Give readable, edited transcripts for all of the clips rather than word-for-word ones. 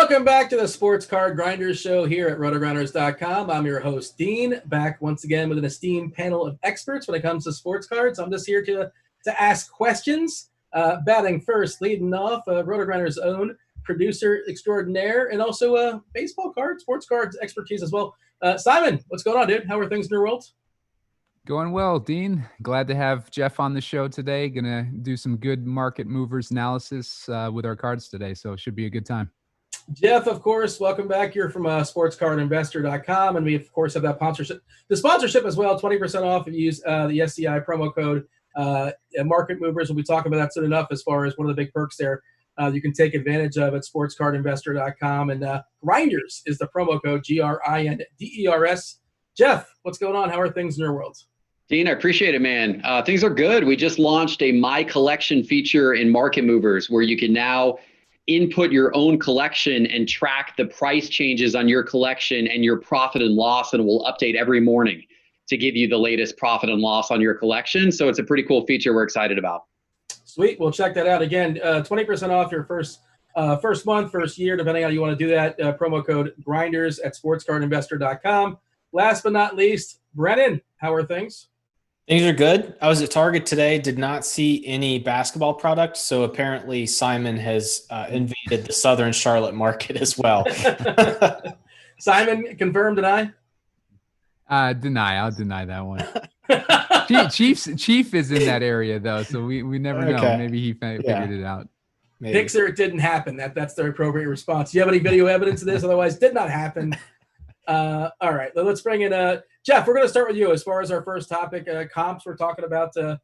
Welcome back to the Sports Card Grinders show here at RotoGrinders.com. I'm your host, Dean, back once again with an esteemed panel of experts when it comes to sports cards. I'm just here to ask questions. Batting first, leading off, RotoGrinders' own producer extraordinaire, and also baseball cards, sports cards expertise as well. Simon, what's going on, dude? How are things in your world? Going well, Dean. Glad to have Geoff on the show today. Gonna do some good market movers analysis with our cards today, so it should be a good time. Geoff, of course, welcome back. You're from SportsCardInvestor.com, and we, of course, have that sponsorship as well, 20% off if you use the SCI promo code. Market movers, we'll be talking about that soon enough as far as one of the big perks there you can take advantage of at SportsCardInvestor.com. And Grinders is the promo code, GRINDERS. Geoff, what's going on? How are things in your world? Dean, I appreciate it, man. Things are good. We just launched a My Collection feature in Market Movers where you can now input your own collection and track the price changes on your collection and your profit and loss, and it will update every morning to give you the latest profit and loss on your collection. So it's a pretty cool feature we're excited about. Sweet. We'll check that out. Again, 20% off your first month, first year, depending on how you want to do that. Promo code Grinders at SportsCardInvestor.com. Last but not least, Brennan, how are things? Things are good. I was at Target today, did not see any basketball products, so apparently Simon has invaded the Southern Charlotte market as well. Simon, confirm, deny? Deny. I'll deny that one. Chief is in that area, though, so we never know. Okay. Maybe he figured it out. Maybe. Pixar, it didn't happen. That's the appropriate response. Do you have any video evidence of this? Otherwise, did not happen. All right, let's bring in Geoff. We're going to start with you as far as our first topic, comps. We're talking about, and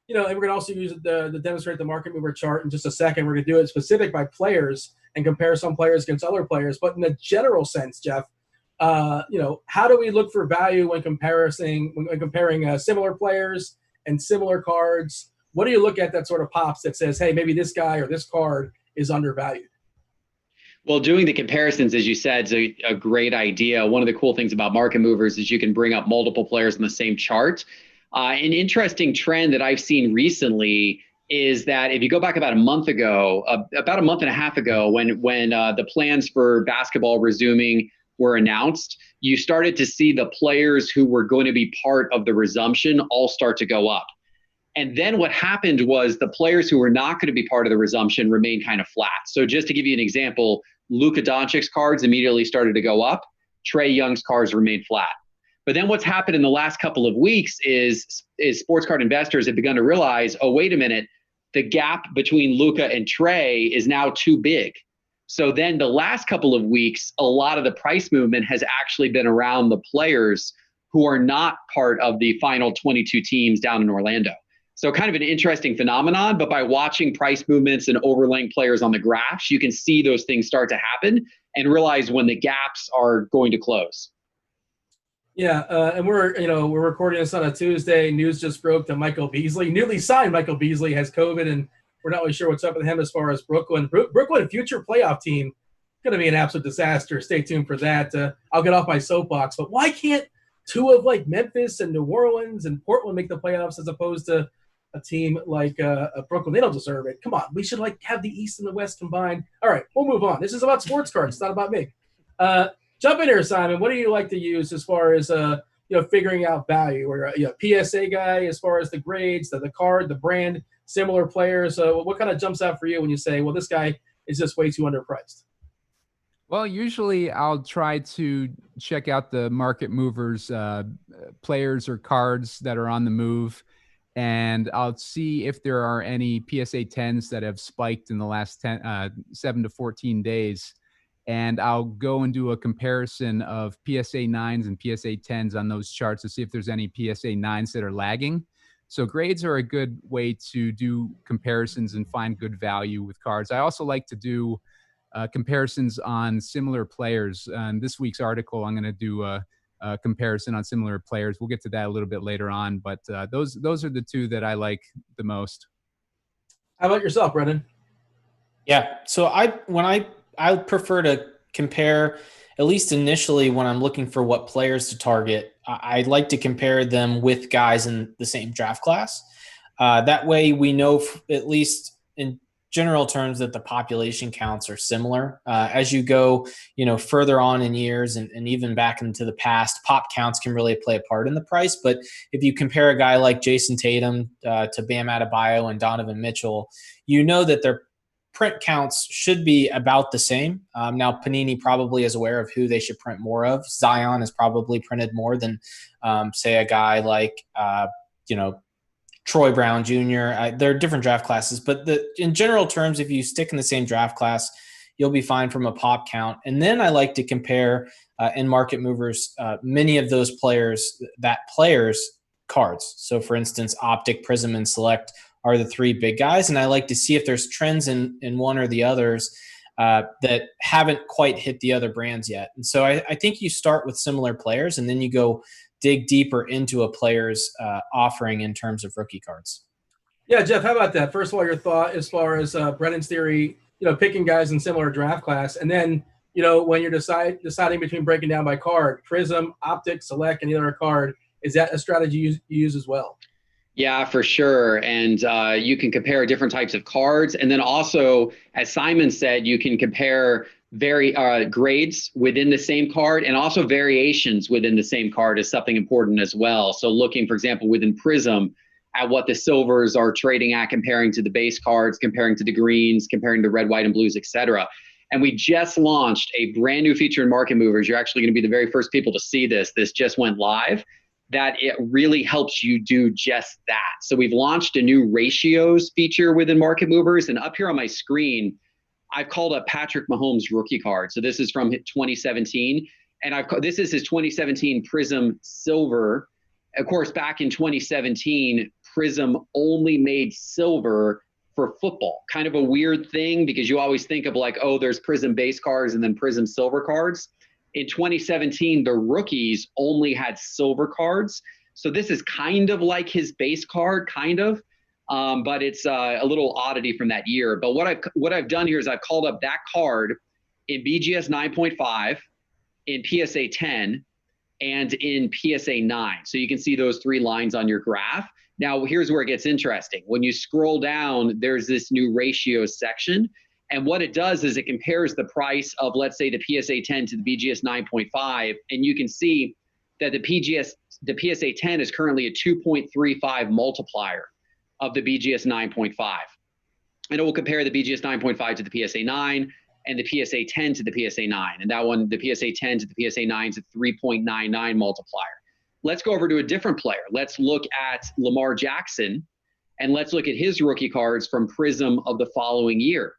we're going to also use it to demonstrate the market mover chart in just a second. We're going to do it specific by players and compare some players against other players. But in a general sense, Geoff, how do we look for value when comparing similar players and similar cards? What do you look at that sort of pops that says, hey, maybe this guy or this card is undervalued? Well, doing the comparisons, as you said, is a great idea. One of the cool things about market movers is you can bring up multiple players on the same chart. An interesting trend that I've seen recently is that if you go back about a month and a half ago, when the plans for basketball resuming were announced, you started to see the players who were going to be part of the resumption all start to go up. And then what happened was the players who were not going to be part of the resumption remained kind of flat. So just to give you an example, Luka Doncic's cards immediately started to go up. Trae Young's cards remained flat. But then what's happened in the last couple of weeks is sports card investors have begun to realize, oh, wait a minute, the gap between Luka and Trae is now too big. So then the last couple of weeks, a lot of the price movement has actually been around the players who are not part of the final 22 teams down in Orlando. So kind of an interesting phenomenon, but by watching price movements and overlaying players on the graphs, you can see those things start to happen and realize when the gaps are going to close. Yeah, and we're recording this on a Tuesday. News just broke that Michael Beasley, newly signed Michael Beasley, has COVID, and we're not really sure what's up with him as far as Brooklyn. Brooklyn, future playoff team, going to be an absolute disaster. Stay tuned for that. I'll get off my soapbox, but why can't two of like Memphis and New Orleans and Portland make the playoffs as opposed to a team like Brooklyn? They don't deserve it. Come on, we should have the East and the West combined. All right, we'll move on. This is about sports cards. It's not about me. Jump in here, Simon. What do you like to use as far as figuring out value? Or PSA guy as far as the grades, the card, the brand, similar players. What kind of jumps out for you when you say, well, this guy is just way too underpriced? Well, usually I'll try to check out the market movers, players or cards that are on the move. And I'll see if there are any PSA 10s that have spiked in the last 7 to 14 days. And I'll go and do a comparison of PSA 9s and PSA 10s on those charts to see if there's any PSA 9s that are lagging. So grades are a good way to do comparisons and find good value with cards. I also like to do comparisons on similar players. In this week's article, I'm going to do a comparison on similar players. We'll get to that a little bit later on, but those are the two that I like the most. How about yourself, Brendan? Yeah, so I prefer to compare, at least initially when I'm looking for what players to target, I like to compare them with guys in the same draft class. That way we know, at least in general terms that the population counts are similar. As you go, further on in years and even back into the past, pop counts can really play a part in the price. But if you compare a guy like Jason Tatum to Bam Adebayo and Donovan Mitchell, that their print counts should be about the same. Now, Panini probably is aware of who they should print more of. Zion is probably printed more than, say, a guy like, Troy Brown Jr. There are different draft classes, but in general terms, if you stick in the same draft class, you'll be fine from a pop count. And then I like to compare in market movers many of those players' cards. So, for instance, Optic, Prism, and Select are the three big guys, and I like to see if there's trends in one or the others that haven't quite hit the other brands yet. And so I think you start with similar players, and then you go dig deeper into a player's offering in terms of rookie cards. Yeah, Geoff, how about that? First of all, your thought as far as Brennan's theory, picking guys in similar draft class, and then, when you're deciding between breaking down by card, Prism, Optic, Select, and the other card, is that a strategy you use as well? Yeah, for sure. And you can compare different types of cards. And then also, as Simon said, you can compare grades within the same card, and also variations within the same card is something important as well. So looking, for example, within Prism at what the silvers are trading at, comparing to the base cards, comparing to the greens, comparing to red, white, and blues, etc. And we just launched a brand new feature in Market Movers. You're actually going to be the very first people to see this. This just went live. That it really helps you do just that. So we've launched a new ratios feature within Market Movers. And up here on my screen, I've called up Patrick Mahomes rookie card. So this is from 2017. And this is his 2017 Prism Silver. Of course, back in 2017, Prism only made silver for football. Kind of a weird thing, because you always think of like, oh, there's Prism base cards and then Prism silver cards. In 2017, the rookies only had silver cards. So this is kind of like his base card, but it's a little oddity from that year. But what I've done here is I've called up that card in BGS 9.5, in PSA 10, and in PSA 9. So you can see those three lines on your graph. Now, here's where it gets interesting. When you scroll down, there's this new ratios section. And what it does is it compares the price of, let's say, the PSA 10 to the BGS 9.5. And you can see that the PSA 10 is currently a 2.35 multiplier of the BGS 9.5. And it will compare the BGS 9.5 to the PSA 9 and the PSA 10 to the PSA 9. And that one, the PSA 10 to the PSA 9 is a 3.99 multiplier. Let's go over to a different player. Let's look at Lamar Jackson, and let's look at his rookie cards from Prism of the following year.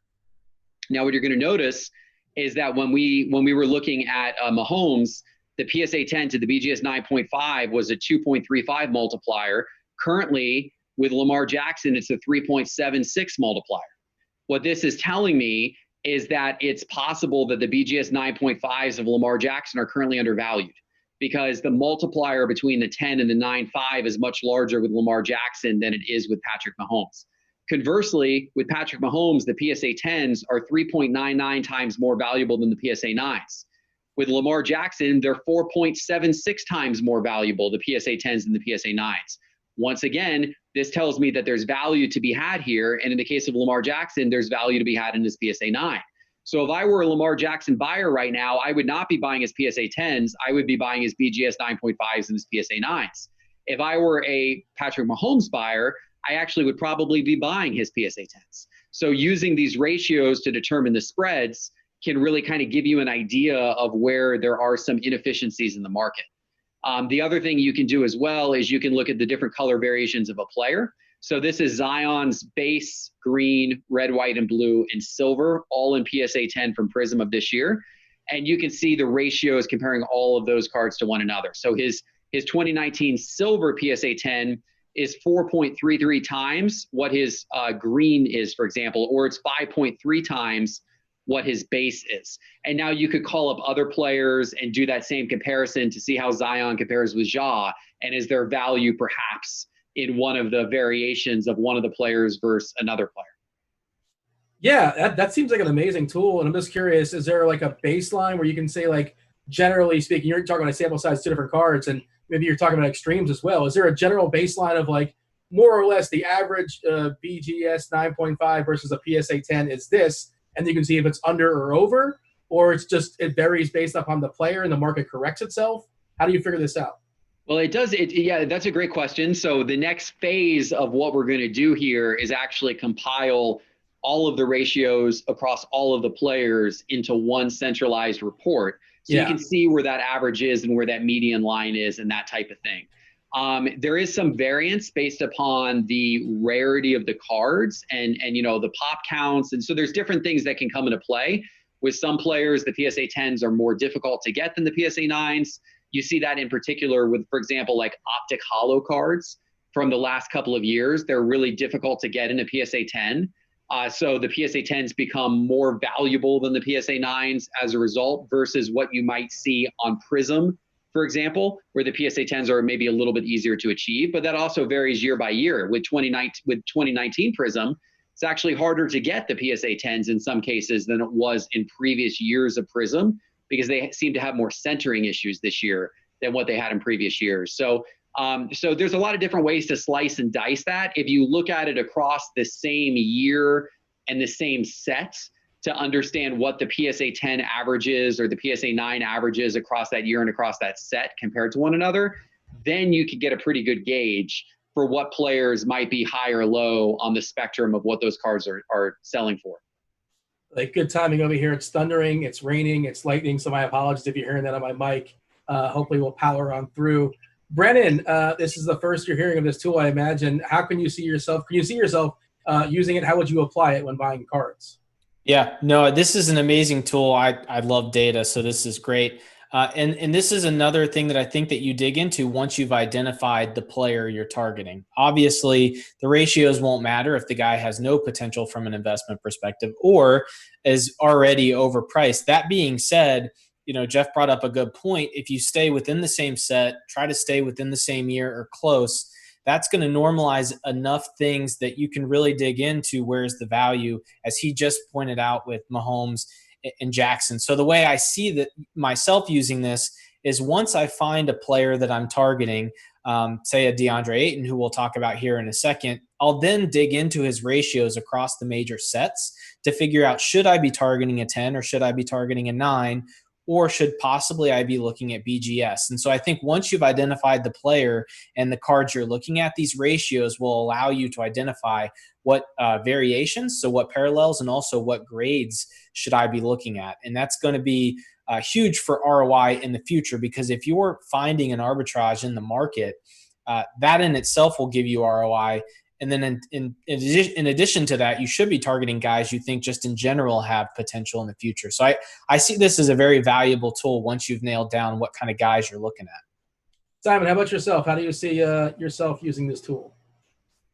Now, what you're going to notice is that when we were looking at Mahomes, the PSA 10 to the BGS 9.5 was a 2.35 multiplier. Currently, with Lamar Jackson, it's a 3.76 multiplier. What this is telling me is that it's possible that the BGS 9.5s of Lamar Jackson are currently undervalued, because the multiplier between the 10 and the 9.5 is much larger with Lamar Jackson than it is with Patrick Mahomes. Conversely, with Patrick Mahomes, the PSA 10s are 3.99 times more valuable than the PSA 9s. With Lamar Jackson, they're 4.76 times more valuable, the PSA 10s than the PSA 9s. Once again, this tells me that there's value to be had here. And in the case of Lamar Jackson, there's value to be had in his PSA 9. So if I were a Lamar Jackson buyer right now, I would not be buying his PSA 10s. I would be buying his BGS 9.5s and his PSA 9s. If I were a Patrick Mahomes buyer, I actually would probably be buying his PSA 10s. So using these ratios to determine the spreads can really kind of give you an idea of where there are some inefficiencies in the market. The other thing you can do as well is you can look at the different color variations of a player. So this is Zion's base, green, red, white, and blue, and silver, all in PSA 10 from Prism of this year. And you can see the ratios comparing all of those cards to one another. So his 2019 silver PSA 10 is 4.33 times what his green is, for example, or it's 5.3 times what his base is. And now you could call up other players and do that same comparison to see how Zion compares with Ja, and is there value perhaps in one of the variations of one of the players versus another player. Yeah, that seems like an amazing tool. And I'm just curious, is there like a baseline where you can say, like, generally speaking, you're talking about a sample size, two different cards, and maybe you're talking about extremes as well. Is there a general baseline of, like, more or less the average BGS 9.5 versus a PSA 10 is this, and you can see if it's under or over, or it varies based upon the player and the market corrects itself? How do you figure this out? Well, it does. Yeah, that's a great question. So the next phase of what we're going to do here is actually compile all of the ratios across all of the players into one centralized report. So you can see where that average is and where that median line is and that type of thing. There is some variance based upon the rarity of the cards and the pop counts. And so there's different things that can come into play. With some players, the PSA 10s are more difficult to get than the PSA 9s. You see that in particular with, for example, like optic holo cards from the last couple of years. They're really difficult to get in a PSA 10. So the PSA 10s become more valuable than the PSA 9s as a result versus what you might see on Prism, for example, where the PSA 10s are maybe a little bit easier to achieve. But that also varies year by year. With 2019 Prism, it's actually harder to get the PSA 10s in some cases than it was in previous years of Prism, because they seem to have more centering issues this year than what they had in previous years. So there's a lot of different ways to slice and dice that. If you look at it across the same year and the same set to understand what the PSA 10 averages or the PSA 9 averages across that year and across that set compared to one another, then you could get a pretty good gauge for what players might be high or low on the spectrum of what those cards are selling for. Like, good timing over here. It's thundering, it's raining, it's lightning. So my apologies if you're hearing that on my mic. Hopefully we'll power on through. Brennan, this is the first you're hearing of this tool, I imagine. How can you see yourself? Can you see yourself using it? How would you apply it when buying cards? Yeah, no, this is an amazing tool. I love data, so this is great. And this is another thing that I think that you dig into once you've identified the player you're targeting. Obviously, the ratios won't matter if the guy has no potential from an investment perspective or is already overpriced. That being said, Geoff brought up a good point. If you stay within the same set, try to stay within the same year or close, that's going to normalize enough things that you can really dig into where's the value, as he just pointed out with Mahomes and Jackson. So the way I see that myself using this is once I find a player that I'm targeting, say a Deandre Ayton, who we'll talk about here in a second, I'll then dig into his ratios across the major sets to figure out, should I be targeting a 10 or should I be targeting a 9? Or should possibly I be looking at BGS? And so I think once you've identified the player and the cards you're looking at, these ratios will allow you to identify what variations, so what parallels, and also what grades should I be looking at. And that's going to be huge for ROI in the future, because if you're finding an arbitrage in the market, that in itself will give you ROI. And then in addition to that, you should be targeting guys you think just in general have potential in the future. So I see this as a very valuable tool once you've nailed down what kind of guys you're looking at. Simon, how about yourself? How do you see yourself using this tool?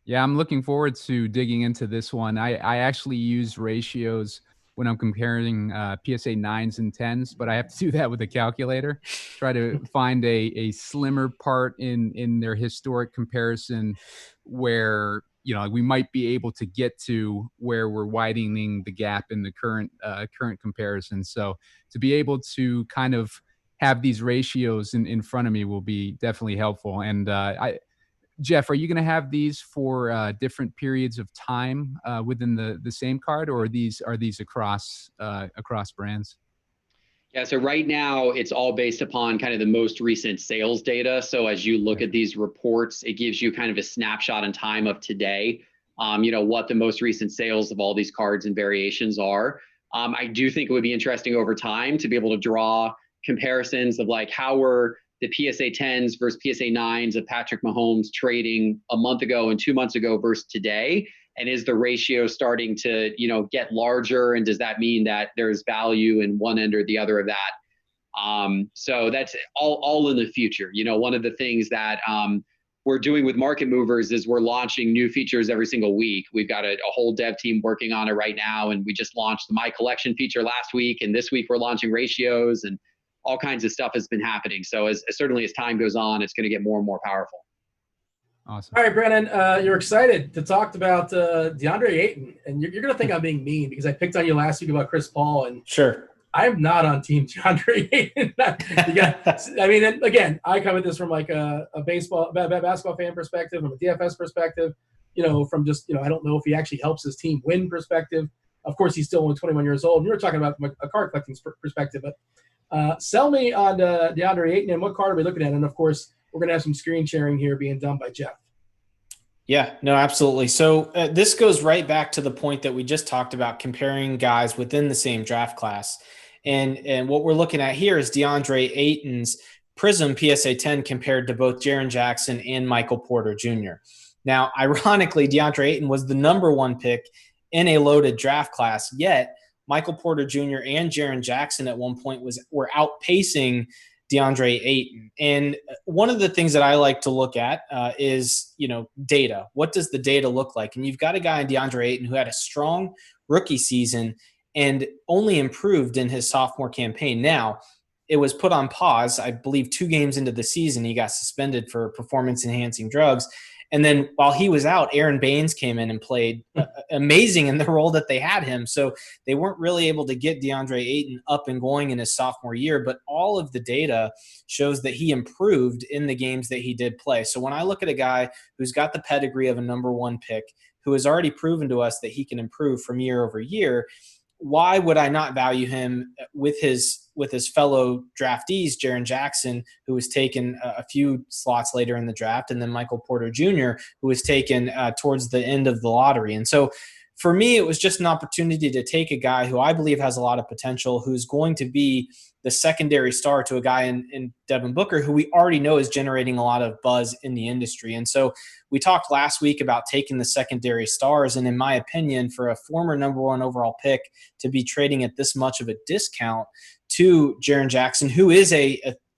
Yeah, I'm looking forward to digging into this one. I actually use ratios when I'm comparing PSA 9s and 10s, but I have to do that with a calculator. Try to find a slimmer part in their historic comparison where, we might be able to get to where we're widening the gap in the current comparison. So to be able to kind of have these ratios in front of me will be definitely helpful. And Geoff, are you going to have these for different periods of time within the same card, or are these across brands? Yeah, so right now it's all based upon kind of the most recent sales data. So as you look at these reports, it gives you kind of a snapshot in time of today, what the most recent sales of all these cards and variations are. I do think it would be interesting over time to be able to draw comparisons of like how were the PSA 10s versus PSA 9s of Patrick Mahomes trading a month ago and 2 months ago versus today. And is the ratio starting to, get larger? And does that mean that there's value in one end or the other of that? So that's all in the future. One of the things that we're doing with market movers is we're launching new features every single week. We've got a whole dev team working on it right now. And we just launched the My Collection feature last week. And this week we're launching ratios, and all kinds of stuff has been happening. So certainly as time goes on, it's going to get more and more powerful. Awesome. All right, Brennan, you're excited to talk about DeAndre Ayton, and you're going to think I'm being mean because I picked on you last week about Chris Paul, and sure, I'm not on Team Deandre Ayton. I mean, and again, I come at this from like a basketball fan perspective, from a DFS perspective, from just, I don't know if he actually helps his team win perspective. Of course, he's still only 21 years old. And you were talking about a card collecting perspective, but sell me on Deandre Ayton, and what card are we looking at? And of course, we're going to have some screen sharing here being done by Geoff. Yeah, no, absolutely. So this goes right back to the point that we just talked about, comparing guys within the same draft class. And what we're looking at here is DeAndre Ayton's Prism PSA 10 compared to both Jaron Jackson and Michael Porter Jr. Now, ironically, DeAndre Ayton was the number one pick in a loaded draft class, yet Michael Porter Jr. and Jaron Jackson at one point were outpacing DeAndre Ayton. And one of the things that I like to look at is, data. What does the data look like? And you've got a guy in DeAndre Ayton who had a strong rookie season and only improved in his sophomore campaign. Now, it was put on pause, I believe 2 games into the season. He got suspended for performance-enhancing drugs. And then while he was out, Aaron Baines came in and played amazing in the role that they had him. So they weren't really able to get DeAndre Ayton up and going in his sophomore year, but all of the data shows that he improved in the games that he did play. So when I look at a guy who's got the pedigree of a number one pick, who has already proven to us that he can improve from year over year, why would I not value him with his fellow draftees, Jaron Jackson, who was taken a few slots later in the draft, and then Michael Porter Jr., who was taken towards the end of the lottery. And so for me, it was just an opportunity to take a guy who I believe has a lot of potential, who's going to be the secondary star to a guy in Devin Booker, who we already know is generating a lot of buzz in the industry. And so we talked last week about taking the secondary stars. And in my opinion, for a former number one overall pick to be trading at this much of a discount to Jaron Jackson, who is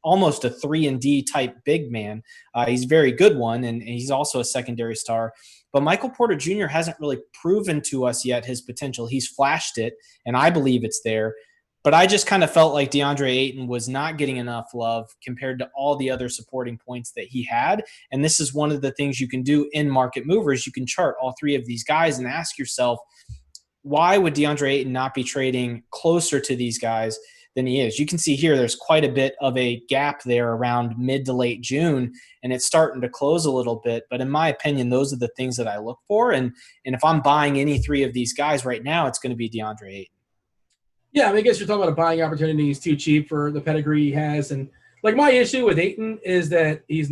almost a 3-and-D type big man. He's a very good one, and he's also a secondary star. But Michael Porter Jr. hasn't really proven to us yet his potential. He's flashed it, and I believe it's there. But I just kind of felt like DeAndre Ayton was not getting enough love compared to all the other supporting points that he had. And this is one of the things you can do in Market Movers. You can chart all 3 of these guys and ask yourself, why would DeAndre Ayton not be trading closer to these guys than he is? You can see here there's quite a bit of a gap there around mid to late June, and it's starting to close a little bit. But in my opinion, those are the things that I look for. And if I'm buying any 3 of these guys right now, it's going to be DeAndre Ayton. Yeah, I mean, I guess you're talking about a buying opportunity. He's too cheap for the pedigree he has. And like my issue with Ayton is that his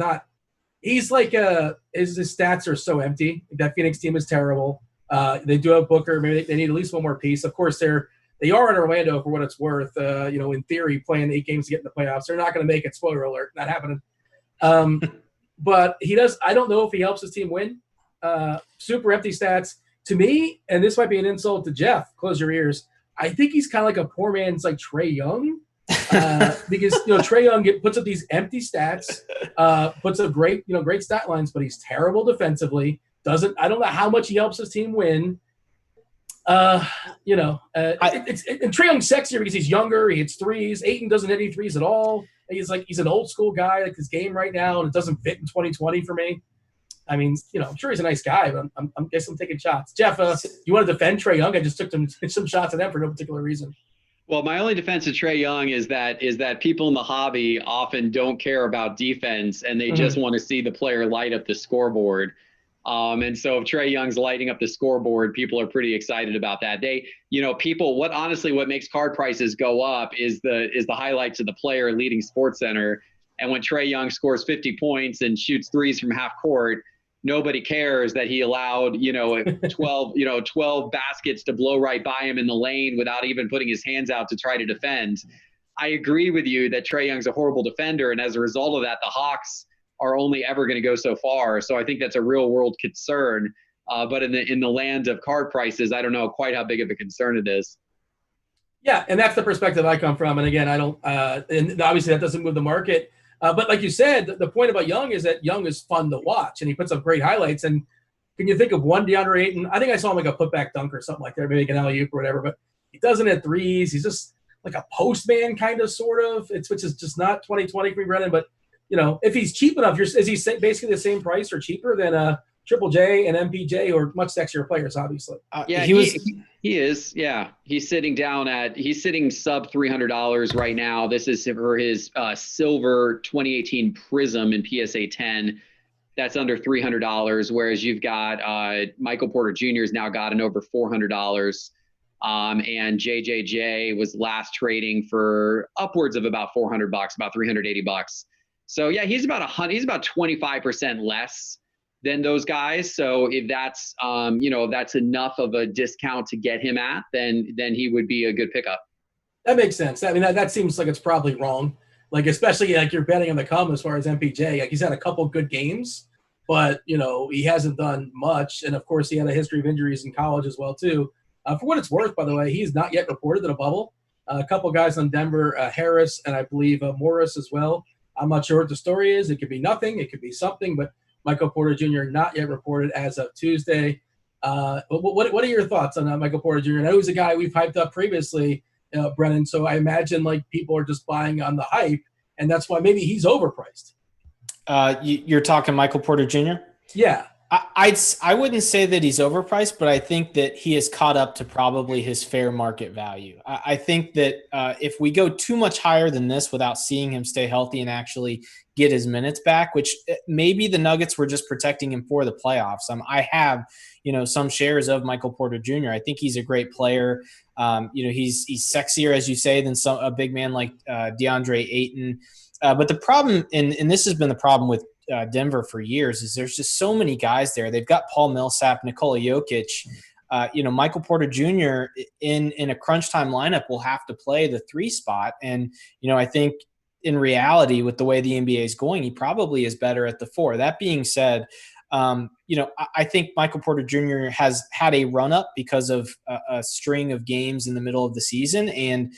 stats are so empty. That Phoenix team is terrible. They do have Booker. Maybe they need at least one more piece. Of course, they are in Orlando for what it's worth. In theory, playing 8 games to get in the playoffs. They're not going to make it. Spoiler alert, not happening. But he does. I don't know if he helps his team win. Super empty stats to me, and this might be an insult to Geoff. Close your ears. I think he's kind of like a poor man's like Trae Young, because Trae Young puts up these empty stats, puts up great stat lines, but he's terrible defensively. I don't know how much he helps his team win. And Trae Young's sexier because he's younger. He hits threes. Ayton doesn't hit any threes at all. He's an old school guy, like his game right now, and it doesn't fit in 2020 for me. I mean, I'm sure he's a nice guy, but I guess I'm taking shots. Geoff, you want to defend Trae Young? I just took some shots at him for no particular reason. Well, my only defense of Trae Young is that people in the hobby often don't care about defense, and they just want to see the player light up the scoreboard. And so if Trae Young's lighting up the scoreboard, people are pretty excited about that. What makes card prices go up is the highlights of the player leading SportsCenter. And when Trae Young scores 50 points and shoots threes from half court, nobody cares that he allowed, 12 baskets to blow right by him in the lane without even putting his hands out to try to defend. I agree with you that Trae Young's a horrible defender. And as a result of that, the Hawks are only ever going to go so far. So I think that's a real world concern. But in the land of card prices, I don't know quite how big of a concern it is. Yeah. And that's the perspective I come from. And again, I don't, and obviously that doesn't move the market. But like you said, the point about Young is that Young is fun to watch, and he puts up great highlights. And can you think of one DeAndre Ayton? I think I saw him like a putback dunk or something like that, maybe an alley-oop or whatever. But he doesn't hit threes. He's just like a postman kind of, sort of. Which is just not 2020 for me, Brennan. But if he's cheap enough, is he basically the same price or cheaper than Triple J and MPJ, who are much sexier players, obviously. Yeah, he is. Yeah, he's sitting sub $300 right now. This is for his silver 2018 Prism in PSA 10. That's under $300. Whereas you've got Michael Porter Jr. has now gotten over $400. And JJJ was last trading for upwards of about $400, about $380. So yeah, he's about 25% less than those guys. So if that's if that's enough of a discount to get him at, then he would be a good pickup. That makes sense. I mean, that seems like it's probably wrong. Like, especially like you're betting on the come as far as MPJ. Like, he's had a couple good games, but he hasn't done much. And of course, he had a history of injuries in college as well too. For what it's worth, by the way, he's not yet reported in a bubble. A couple guys on Denver, Harris and I believe Morris as well. I'm not sure what the story is. It could be nothing. It could be something, but Michael Porter Jr. not yet reported as of Tuesday. What are your thoughts on Michael Porter Jr.? I know he's a guy we've hyped up previously, Brennan, so I imagine like people are just buying on the hype, and that's why maybe he's overpriced. You're talking Michael Porter Jr.? Yeah. I wouldn't say that he's overpriced, but I think that he has caught up to probably his fair market value. I think that if we go too much higher than this without seeing him stay healthy and actually get his minutes back, which maybe the Nuggets were just protecting him for the playoffs. I have, some shares of Michael Porter Jr. I think he's a great player. He's sexier, as you say, than a big man like DeAndre Ayton. But the problem, and this has been the problem with Denver for years, is there's just so many guys there. They've got Paul Millsap, Nikola Jokic. Michael Porter Jr. in a crunch time lineup will have to play the 3 spot. And, I think in reality, with the way the NBA is going, he probably is better at the 4. That being said, I think Michael Porter Jr. has had a run up because of a string of games in the middle of the season. And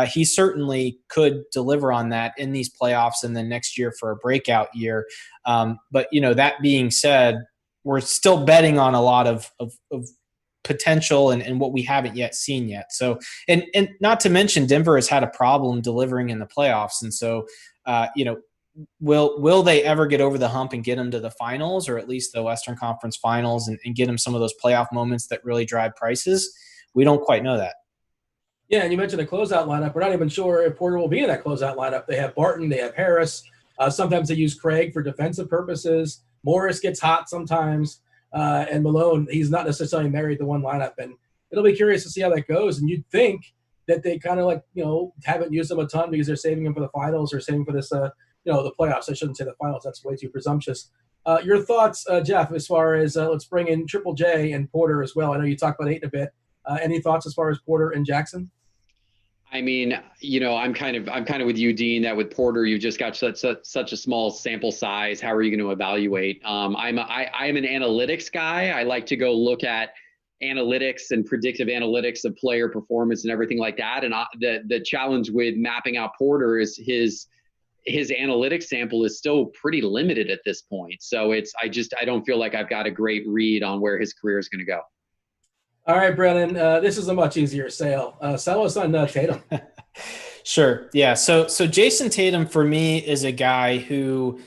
he certainly could deliver on that in these playoffs and then next year for a breakout year. But that being said, we're still betting on a lot of potential and what we haven't yet seen yet. So, and not to mention Denver has had a problem delivering in the playoffs. And so, will they ever get over the hump and get them to the finals, or at least the Western Conference Finals, and get them some of those playoff moments that really drive prices? We don't quite know that. Yeah, and you mentioned a closeout lineup. We're not even sure if Porter will be in that closeout lineup. They have Barton, they have Harris. Sometimes they use Craig for defensive purposes. Morris gets hot sometimes. And Malone, he's not necessarily married to one lineup. And it'll be curious to see how that goes. And you'd think that they kind of haven't used them a ton because they're saving them for the finals or saving for this, the playoffs. I shouldn't say the finals. That's way too presumptuous. Your thoughts, Geoff, as far as let's bring in Triple J and Porter as well. I know you talked about Ayton a bit. Any thoughts as far as Porter and Jackson? I mean, I'm kind of with you, Dean, that with Porter, you've just got such a small sample size. How are you going to evaluate? I'm an analytics guy. I like to go look at analytics and predictive analytics of player performance and everything like that. And the challenge with mapping out Porter is his analytics sample is still pretty limited at this point. So I don't feel like I've got a great read on where his career is going to go. All right, Brennan, this is a much easier sale. Sell us on Tatum. Sure. Yeah. So Jason Tatum for me is a guy who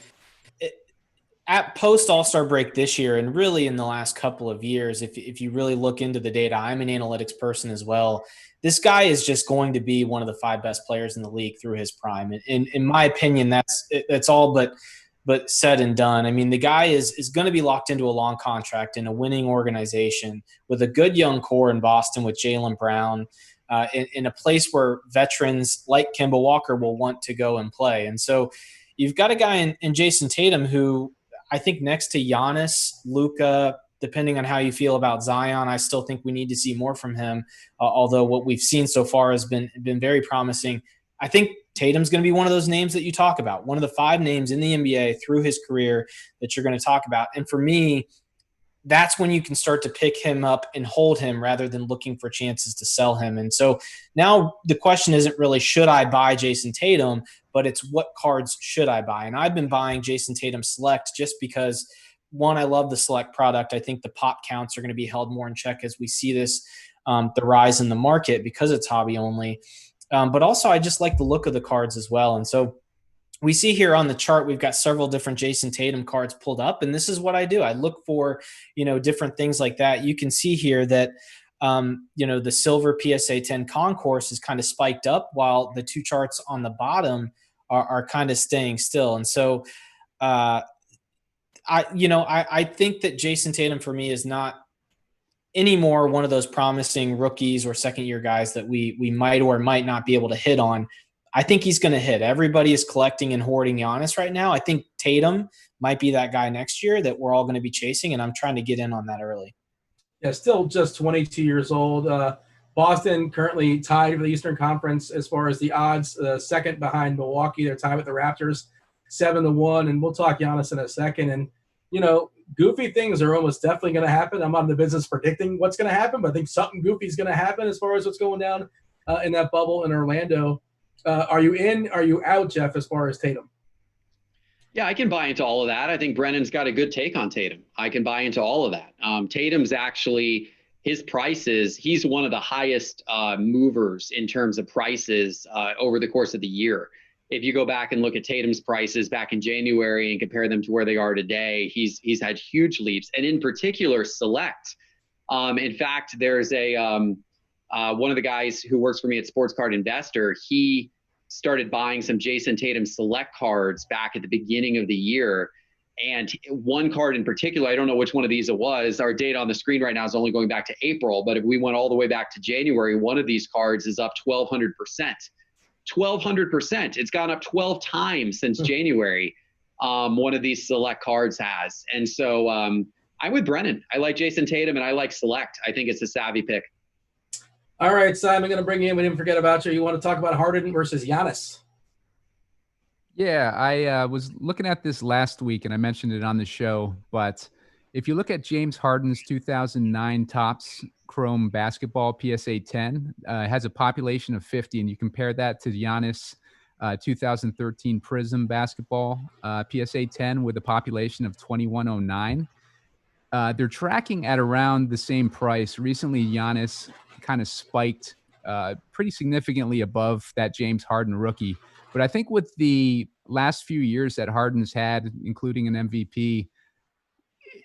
at post All-Star break this year, and really in the last couple of years, if you really look into the data, I'm an analytics person as well. This guy is just going to be one of the 5 best players in the league through his prime. And in my opinion, that's all but said and done. I mean, the guy is going to be locked into a long contract in a winning organization with a good young core in Boston with Jaylen Brown, in a place where veterans like Kemba Walker will want to go and play. And so you've got a guy in Jason Tatum who I think next to Giannis, Luka, depending on how you feel about Zion, I still think we need to see more from him, although what we've seen so far has been very promising. I think Tatum's going to be one of those names that you talk about, one of the 5 names in the NBA through his career that you're going to talk about. And for me, that's when you can start to pick him up and hold him rather than looking for chances to sell him. And so now the question isn't really, should I buy Jason Tatum, but it's what cards should I buy? And I've been buying Jason Tatum Select just because, one, I love the Select product. I think the pop counts are going to be held more in check as we see this, the rise in the market because it's hobby only. But also I just like the look of the cards as well. And so we see here on the chart, we've got several different Jason Tatum cards pulled up, and this is what I do. I look for, different things like that. You can see here that, the silver PSA 10 concourse is kind of spiked up while the two charts on the bottom are kind of staying still. And so, I think that Jason Tatum for me is not anymore one of those promising rookies or second-year guys that we might or might not be able to hit on. I think he's going to hit. Everybody is collecting and hoarding Giannis right now. I think Tatum might be that guy next year that we're all going to be chasing, and I'm trying to get in on that early. Yeah, still just 22 years old. Boston currently tied for the Eastern Conference as far as the odds, second behind Milwaukee. They're tied with the Raptors, 7-1, and we'll talk Giannis in a second. And, goofy things are almost definitely going to happen. I'm not in the business predicting what's going to happen, but I think something goofy is going to happen as far as what's going down in that bubble in Orlando. Are you in? Are you out, Geoff, as far as Tatum? Yeah, I can buy into all of that. I think Brennan's got a good take on Tatum. I can buy into all of that. Tatum's actually, his prices, he's one of the highest movers in terms of prices over the course of the year. If you go back and look at Tatum's prices back in January and compare them to where they are today, he's had huge leaps, and in particular, select. In fact, there's one of the guys who works for me at SportsCardInvestor, he started buying some Jason Tatum select cards back at the beginning of the year. And one card in particular, I don't know which one of these it was. Our data on the screen right now is only going back to April, but if we went all the way back to January, one of these cards is up 1,200%. 1,200%. It's gone up 12 times since January. One of these select cards has. And so I'm with Brennan. I like Jason Tatum and I like select. I think it's a savvy pick. All right, Simon, I'm going to bring you in. We didn't forget about you. You want to talk about Hardin versus Giannis? Yeah, I was looking at this last week, and I mentioned it on the show. But if you look at James Harden's 2009 Topps Chrome Basketball PSA 10, it has a population of 50, and you compare that to Giannis 2013 Prism Basketball PSA 10 with a population of 2109. They're tracking at around the same price. Recently, Giannis kind of spiked pretty significantly above that James Harden rookie. But I think with the last few years that Harden's had, including an MVP,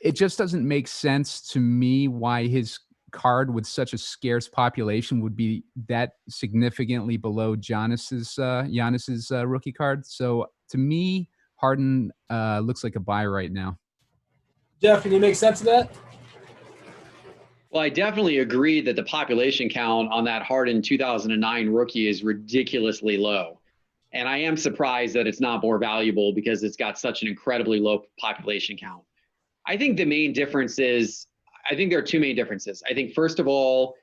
it just doesn't make sense to me why his card with such a scarce population would be that significantly below Giannis's rookie card. So to me, Harden looks like a buy right now. Geoff, can you make sense of that? Well, I definitely agree that the population count on that Harden 2009 rookie is ridiculously low. And I am surprised that it's not more valuable because it's got such an incredibly low population count. I think the main difference is, I think there are two main differences. I think, first of all,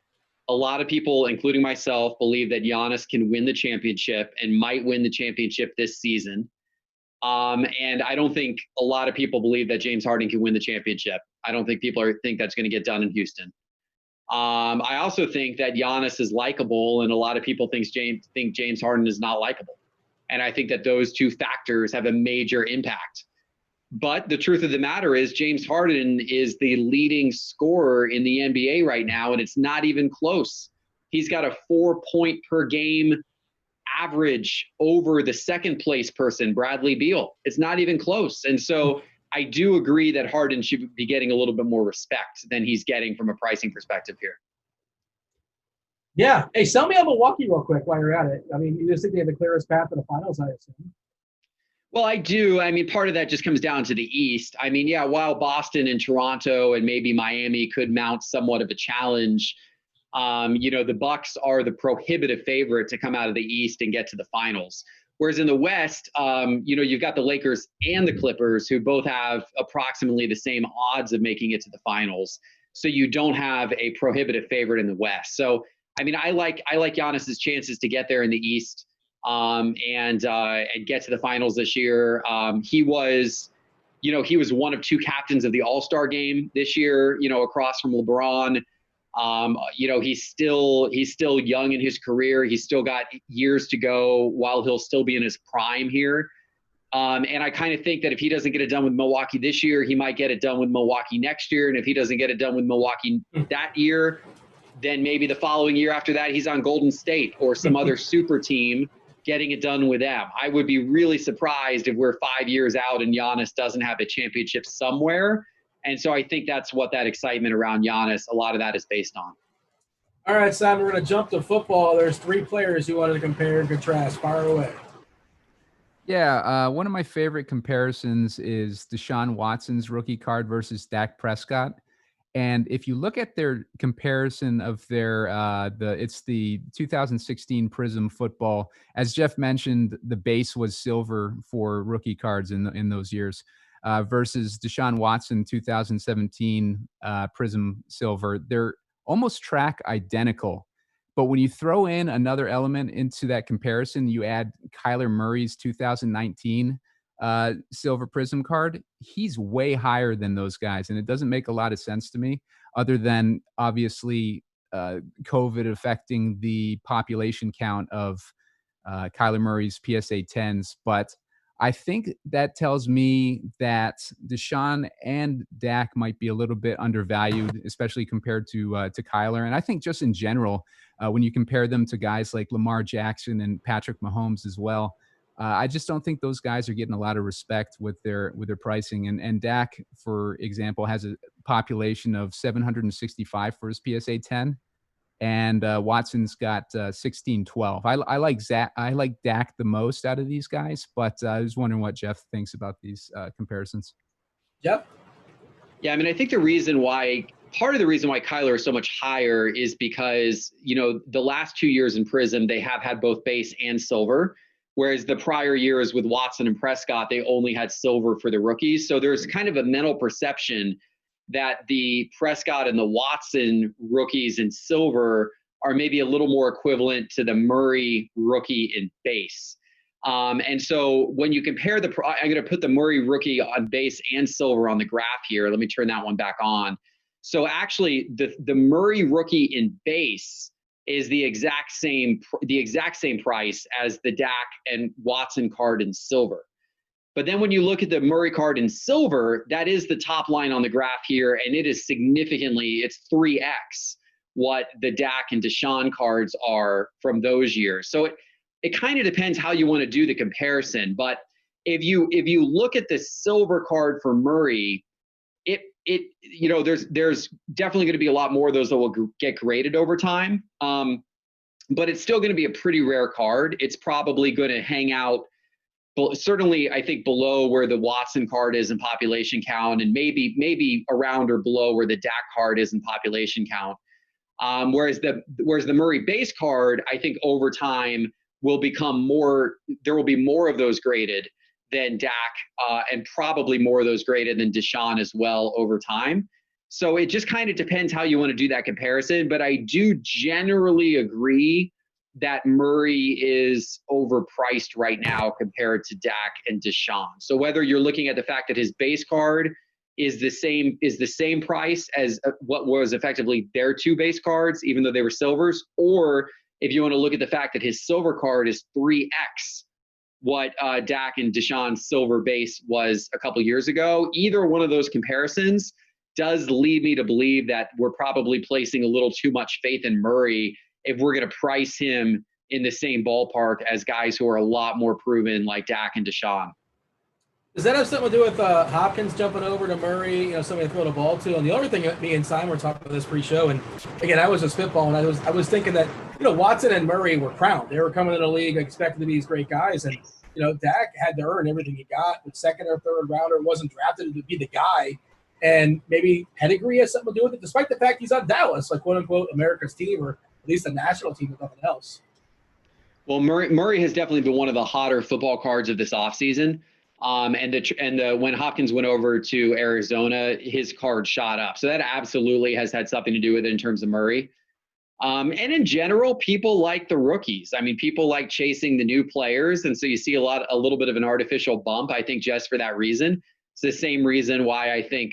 a lot of people, including myself, believe that Giannis can win the championship and might win the championship this season. And I don't think a lot of people believe that James Harden can win the championship. I don't think people think that's going to get done in Houston. I also think that Giannis is likable, and a lot of people think James Harden is not likable. And I think that those two factors have a major impact. But the truth of the matter is James Harden is the leading scorer in the NBA right now, and it's not even close. He's got a 4-point per game average over the second place person, Bradley Beal. It's not even close. And so I do agree that Harden should be getting a little bit more respect than he's getting from a pricing perspective here. Yeah. Hey, sell me on Milwaukee real quick while you're at it. I mean, you just think they have the clearest path to the finals, I assume. Well, I do. I mean, part of that just comes down to the East. I mean, yeah, while Boston and Toronto and maybe Miami could mount somewhat of a challenge, the Bucks are the prohibitive favorite to come out of the East and get to the finals. Whereas in the West, you've got the Lakers and the Clippers who both have approximately the same odds of making it to the finals. So you don't have a prohibitive favorite in the West. So, I mean, I like Giannis's chances to get there in the East and get to the finals this year. He was one of two captains of the All-Star game this year, across from LeBron. He's still young in his career. He's still got years to go while he'll still be in his prime here. And I kind of think that if he doesn't get it done with Milwaukee this year, he might get it done with Milwaukee next year. And if he doesn't get it done with Milwaukee that year, then maybe the following year after that, he's on Golden State or some other super team getting it done with them. I would be really surprised if we're 5 years out and Giannis doesn't have a championship somewhere. And so I think that's what that excitement around Giannis, a lot of that is based on. All right, Simon, we're going to jump to football. There's 3 players you wanted to compare and contrast. Fire away. Yeah, one of my favorite comparisons is Deshaun Watson's rookie card versus Dak Prescott. And if you look at their comparison of their it's the 2016 Prism football. As Geoff mentioned, the base was silver for rookie cards in those years, versus Deshaun Watson 2017 Prism silver. They're almost track identical. But when you throw in another element into that comparison, you add Kyler Murray's 2019 silver prism card, he's way higher than those guys. And it doesn't make a lot of sense to me, other than obviously COVID affecting the population count of Kyler Murray's PSA 10s. But I think that tells me that Deshaun and Dak might be a little bit undervalued, especially compared to Kyler. And I think just in general, when you compare them to guys like Lamar Jackson and Patrick Mahomes as well, I just don't think those guys are getting a lot of respect with their pricing. And Dak, for example, has a population of 765 for his PSA 10. And Watson's got 1612. I like Dak the most out of these guys, but I was wondering what Geoff thinks about these comparisons. Yep. Yeah, I mean, I think part of the reason why Kyler is so much higher is because, the last 2 years in Prism, they have had both base and silver, whereas the prior years with Watson and Prescott, they only had silver for the rookies. So there's kind of a mental perception that the Prescott and the Watson rookies in silver are maybe a little more equivalent to the Murray rookie in base. And so when you compare I'm going to put the Murray rookie on base and silver on the graph here. Let me turn that one back on. So actually the Murray rookie in base is the exact same price as the Dak and Watson card in silver. But then when you look at the Murray card in silver, that is the top line on the graph here, and it is it's 3x what the Dak and Deshaun cards are from those years. So it kind of depends how you want to do the comparison. But if you look at the silver card for Murray, there's definitely going to be a lot more of those that will get graded over time. But it's still going to be a pretty rare card. It's probably going to hang out, certainly, I think, below where the Watson card is in population count, and maybe around or below where the Dak card is in population count. Whereas the Murray base card, I think over time will become more. There will be more of those graded than Dak, and probably more of those graded than Deshaun as well over time. So it just kind of depends how you want to do that comparison. But I do generally agree that Murray is overpriced right now compared to Dak and Deshaun. So whether you're looking at the fact that his base card is the same price as what was effectively their 2 base cards, even though they were silvers, or if you want to look at the fact that his silver card is 3x what Dak and Deshaun's silver base was a couple years ago, either one of those comparisons does lead me to believe that we're probably placing a little too much faith in Murray if we're going to price him in the same ballpark as guys who are a lot more proven like Dak and Deshaun. Does that have something to do with Hopkins jumping over to Murray, somebody to throw the ball to? And the other thing, me and Simon were talking about this pre-show, and again, I was a spitball, and I was thinking that, Watson and Murray were crowned. They were coming in the league expected to be these great guys, and, Dak had to earn everything he got. The second or third rounder wasn't drafted to be the guy, and maybe pedigree has something to do with it, despite the fact he's on Dallas, like quote-unquote America's team, or at least the national team, if nothing else. Well, Murray has definitely been one of the hotter football cards of this offseason. When Hopkins went over to Arizona, his card shot up. So that absolutely has had something to do with it in terms of Murray. And in general, people like the rookies. I mean, people like chasing the new players. And so you see a little bit of an artificial bump, I think, just for that reason. It's the same reason why I think,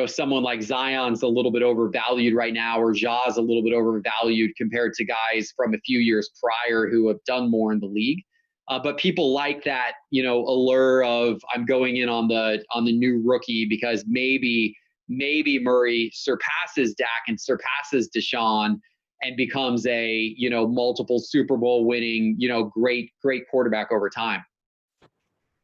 someone like Zion's a little bit overvalued right now, or Ja's a little bit overvalued compared to guys from a few years prior who have done more in the league. But people like that, allure of I'm going in on the new rookie because maybe Murray surpasses Dak and surpasses Deshaun, and becomes a, multiple Super Bowl winning, great quarterback over time.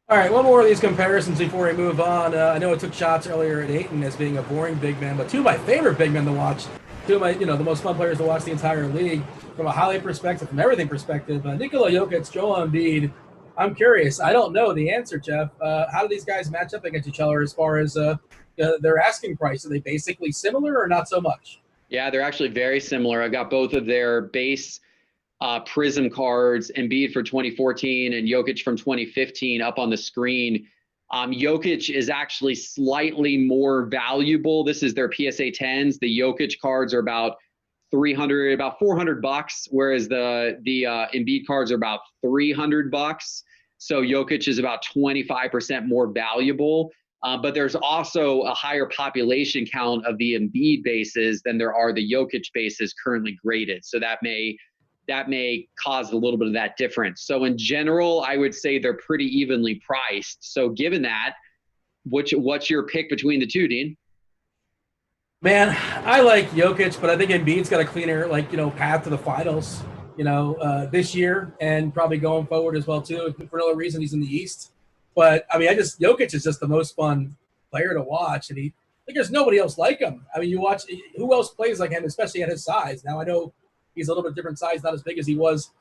All right, one more of these comparisons before we move on. I know I took shots earlier at Ayton as being a boring big man, but two of my favorite big men to watch, two of my, the most fun players to watch the entire league from a highlight perspective, from everything perspective, Nikola Jokic, Joel Embiid. I'm curious. I don't know the answer, Geoff. How do these guys match up against each other as far as their asking price? Are they basically similar or not so much? Yeah, they're actually very similar. I've got both of their base Prism cards, Embiid for 2014 and Jokic from 2015 up on the screen. Jokic is actually slightly more valuable. This is their PSA 10s. The Jokic cards are about $400, whereas the Embiid cards are about $300. So Jokic is about 25% more valuable. But there's also a higher population count of the Embiid bases than there are the Jokic bases currently graded. So that may cause a little bit of that difference. So in general, I would say they're pretty evenly priced. So given that, what's your pick between the two, Dean? Man, I like Jokic, but I think Embiid's got a cleaner, path to the finals, this year and probably going forward as well too. For no other reason, he's in the East. But I mean, Jokic is just the most fun player to watch, and there's nobody else like him. I mean, you watch who else plays like him, especially at his size. Now I know he's a little bit different size, not as big as he was,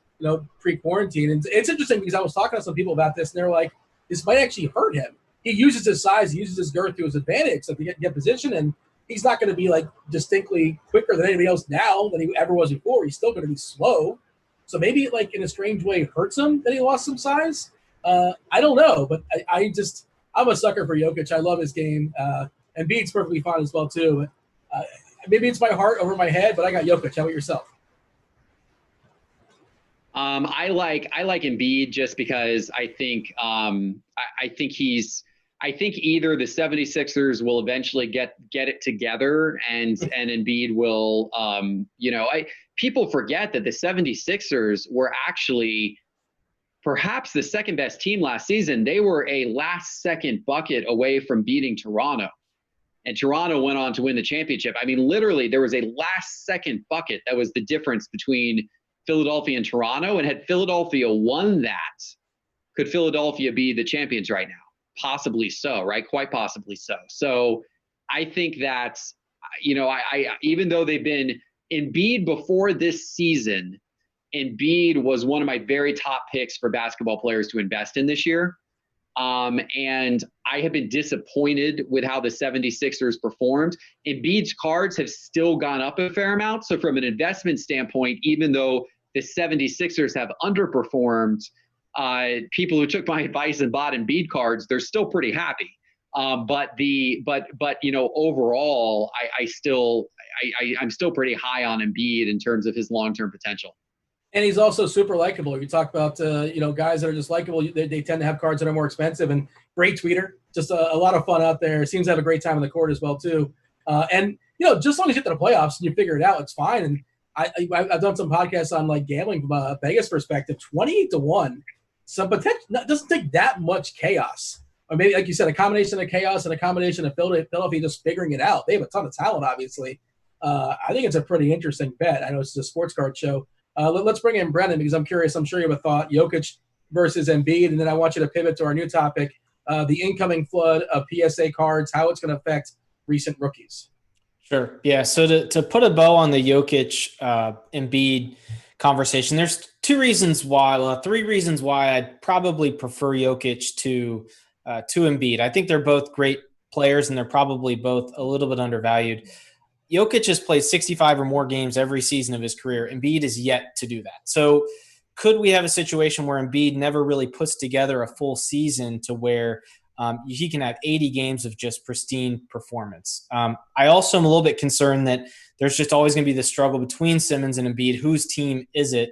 pre-quarantine. And it's interesting because I was talking to some people about this, and they're like, this might actually hurt him. He uses his size, he uses his girth to his advantage, so if he get position, and he's not going to be distinctly quicker than anybody else now than he ever was before. He's still going to be slow. So maybe in a strange way hurts him that he lost some size. I don't know, but I'm a sucker for Jokic. I love his game. And Embiid's perfectly fine as well too. But maybe it's my heart over my head, but I got Jokic. How about yourself? I like Embiid just because I think either the 76ers will eventually get it together and Embiid will, people forget that the 76ers were actually perhaps the second best team last season. They were a last second bucket away from beating Toronto, and Toronto went on to win the championship. I mean, literally there was a last second bucket that was the difference between Philadelphia and Toronto. And had Philadelphia won that, could Philadelphia be the champions right now? Possibly so, right? Quite possibly so. So I think that, I even though they've been Embiid before this season, Embiid was one of my very top picks for basketball players to invest in this year. And I have been disappointed with how the 76ers performed. Embiid's cards have still gone up a fair amount. So from an investment standpoint, even though the 76ers have underperformed, people who took my advice and bought Embiid cards, they're still pretty happy. But overall, I'm still pretty high on Embiid in terms of his long-term potential. And he's also super likable. You talk about, guys that are just likable. They tend to have cards that are more expensive, and great tweeter. Just a lot of fun out there. Seems to have a great time on the court as well, too. And just as long as you get to the playoffs and you figure it out, it's fine. And I've done some podcasts on gambling from a Vegas perspective, 28-1. Some potential, doesn't take that much chaos. Or maybe, like you said, a combination of chaos and a combination of Philadelphia just figuring it out. They have a ton of talent, obviously. I think it's a pretty interesting bet. I know it's a sports card show. Let's bring in Brendan because I'm curious. I'm sure you have a thought. Jokic versus Embiid, and then I want you to pivot to our new topic, the incoming flood of PSA cards, how it's going to affect recent rookies. Sure. Yeah. So to put a bow on the Jokic Embiid conversation, there's three reasons why I'd probably prefer Jokic to Embiid. I think they're both great players, and they're probably both a little bit undervalued. Jokic has played 65 or more games every season of his career. Embiid is yet to do that. So could we have a situation where Embiid never really puts together a full season to where he can have 80 games of just pristine performance? I also am a little bit concerned that there's just always going to be the struggle between Simmons and Embiid. Whose team is it?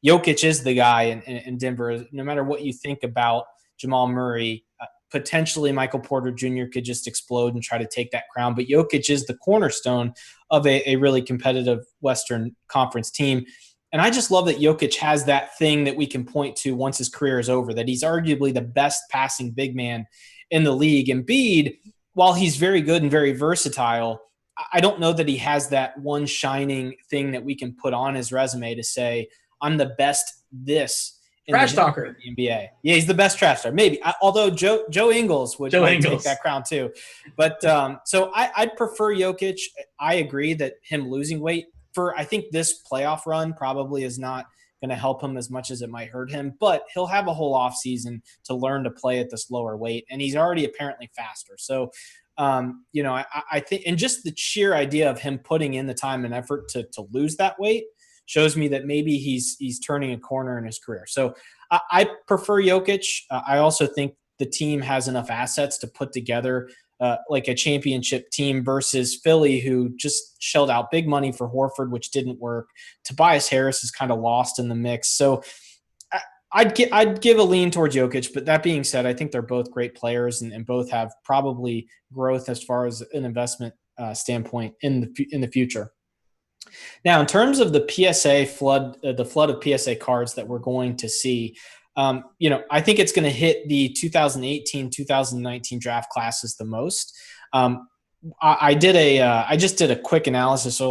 Jokic is the guy in Denver. No matter what you think about Jamal Murray, potentially Michael Porter Jr. could just explode and try to take that crown. But Jokic is the cornerstone of a really competitive Western Conference team. And I just love that Jokic has that thing that we can point to once his career is over, that he's arguably the best passing big man in the league. Embiid, while he's very good and very versatile, I don't know that he has that one shining thing that we can put on his resume to say, I'm the best this in Trash the talker. NBA. Yeah, he's the best trash talker. Maybe. Although Joe Ingles would take that crown too. But so I'd prefer Jokic. I agree that him losing weight for, I think this playoff run probably is not going to help him as much as it might hurt him, but he'll have a whole off season to learn to play at this lower weight. And he's already apparently faster. So, I think, and just the sheer idea of him putting in the time and effort to lose that weight shows me that maybe he's turning a corner in his career. So I prefer Jokic. I also think the team has enough assets to put together like a championship team versus Philly, who just shelled out big money for Horford, which didn't work. Tobias Harris is kind of lost in the mix. So I'd give a lean towards Jokic, but that being said, I think they're both great players and both have probably growth as far as an investment standpoint in the future. Now, in terms of the PSA flood, the flood of PSA cards that we're going to see, I think it's going to hit the 2018, 2019 draft classes the most. I just did a quick analysis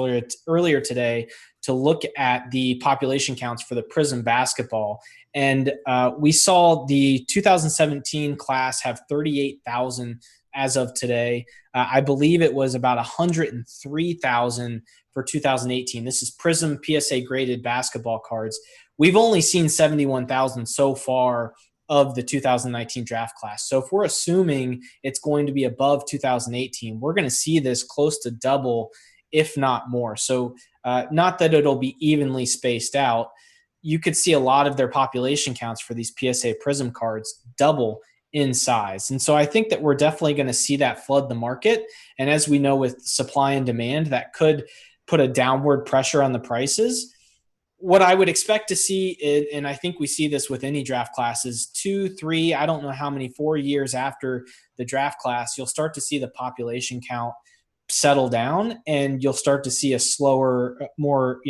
earlier today to look at the population counts for the Prism basketball. And we saw the 2017 class have 38,000 as of today. I believe it was about 103,000 for 2018. This is Prism PSA graded basketball cards. We've only seen 71,000 so far of the 2019 draft class. So if we're assuming it's going to be above 2018, we're going to see this close to double, if not more. So not that it'll be evenly spaced out. You could see a lot of their population counts for these PSA Prism cards double in size. And so I think that we're definitely going to see that flood the market. And as we know, with supply and demand, that could put a downward pressure on the prices. What I would expect to see, and I think we see this with any draft classes, 2, 3, I don't know how many, 4 years after the draft class, you'll start to see the population count settle down, and you'll start to see a slower, more,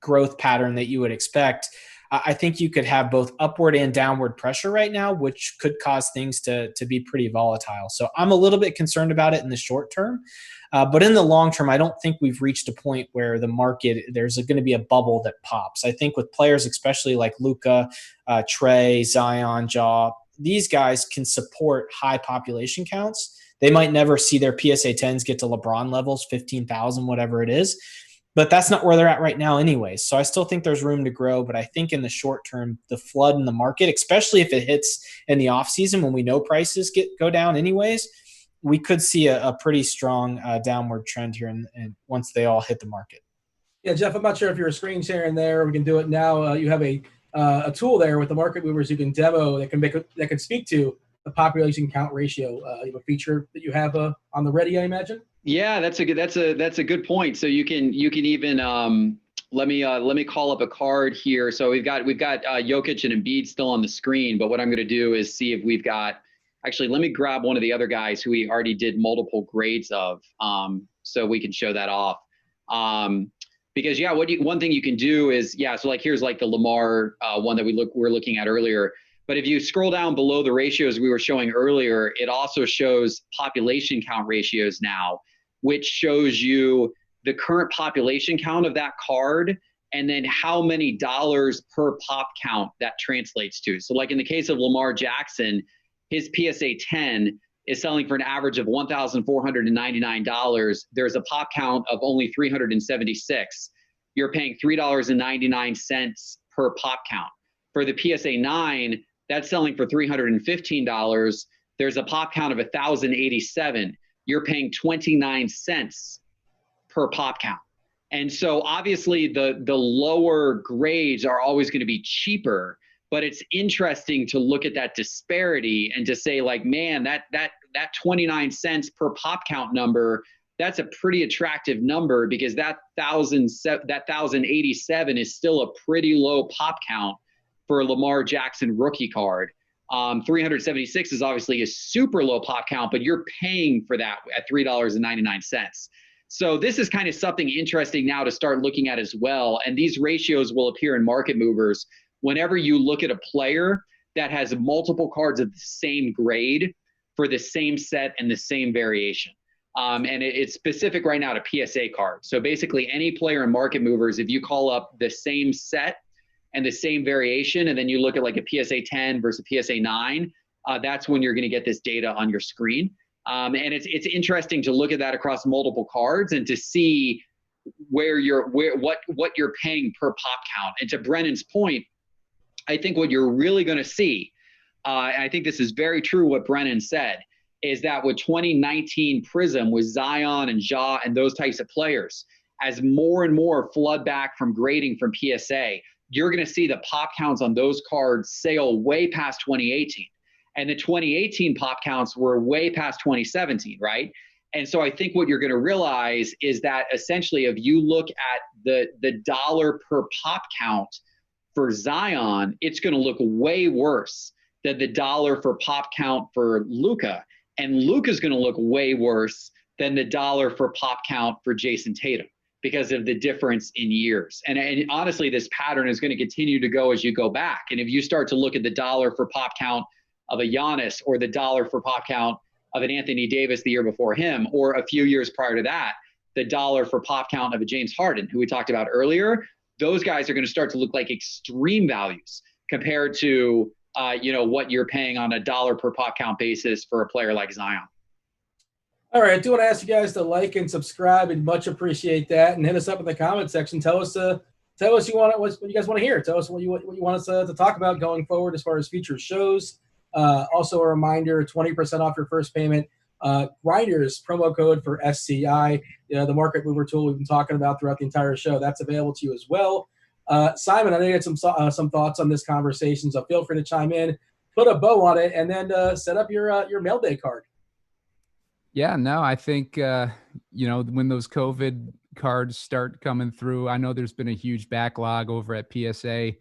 growth pattern that you would expect. I think you could have both upward and downward pressure right now, which could cause things to be pretty volatile. So I'm a little bit concerned about it in the short term. But in the long term, I don't think we've reached a point where the market, there's going to be a bubble that pops. I think with players, especially like Luka, Trey, Zion, Ja, these guys can support high population counts. They might never see their PSA 10s get to LeBron levels, 15,000, whatever it is. But that's not where they're at right now anyways. So I still think there's room to grow. But I think in the short term, the flood in the market, especially if it hits in the offseason when we know prices go down anyways, we could see a pretty strong downward trend here and once they all hit the market. Yeah, Geoff, I'm not sure if you're screen sharing there. We can do it now. You have a tool there with the market movers you can demo that can speak to the population count ratio. You have a feature that you have on the ready, I imagine. Yeah, that's a good point. So you can even let me call up a card here. So we've got Jokic and Embiid still on the screen, but what I'm going to do is see if we've got. Actually, let me grab one of the other guys who we already did multiple grades of, so we can show that off. Because one thing you can do is so like here's like the Lamar one that we're looking at earlier. But if you scroll down below the ratios we were showing earlier, it also shows population count ratios now, which shows you the current population count of that card and then how many dollars per pop count that translates to. So like in the case of Lamar Jackson, his PSA 10 is selling for an average of $1,499. There's a pop count of only 376. You're paying $3.99 per pop count. For the PSA 9, that's selling for $315. There's a pop count of 1,087. You're paying 29 cents per pop count. And so obviously the lower grades are always going to be cheaper, but it's interesting to look at that disparity and to say like, man, that 29 cents per pop count number, that's a pretty attractive number because that 1,087 is still a pretty low pop count for a Lamar Jackson rookie card. 376 is obviously a super low pop count, but you're paying for that at $3.99. So this is kind of something interesting now to start looking at as well. And these ratios will appear in market movers whenever you look at a player that has multiple cards of the same grade for the same set and the same variation. And it's specific right now to PSA cards. So basically any player in Market Movers, if you call up the same set and the same variation, and then you look at like a PSA 10 versus a PSA 9, that's when you're going to get this data on your screen. And it's interesting to look at that across multiple cards and to see what you're paying per pop count. And to Brennan's point, I think what you're really going to see, and I think this is very true what Brennan said, is that with 2019 Prism, with Zion and Ja and those types of players, as more and more flood back from grading from PSA, you're going to see the pop counts on those cards sail way past 2018. And the 2018 pop counts were way past 2017, right? And so I think what you're going to realize is that essentially if you look at the dollar per pop count for Zion, it's going to look way worse than the dollar for pop count for Luka. And Luka's going to look way worse than the dollar for pop count for Jason Tatum because of the difference in years. And honestly, this pattern is going to continue to go as you go back. And if you start to look at the dollar for pop count of a Giannis or the dollar for pop count of an Anthony Davis the year before him, or a few years prior to that, the dollar for pop count of a James Harden, who we talked about earlier, those guys are going to start to look like extreme values compared to what you're paying on a dollar per pop count basis for a player like Zion. All right, I do want to ask you guys to like and subscribe, and much appreciate that. And hit us up in the comment section. Tell us what you guys want to hear. Tell us what you want us to talk about going forward as far as future shows. Also, a reminder: 20% off your first payment. Grinders promo code for SCI. The market mover tool we've been talking about throughout the entire show. That's available to you as well. Simon, I know you had some thoughts on this conversation, so feel free to chime in, put a bow on it, and then set up your mail day card. Yeah, no, I think, when those COVID cards start coming through, I know there's been a huge backlog over at PSA.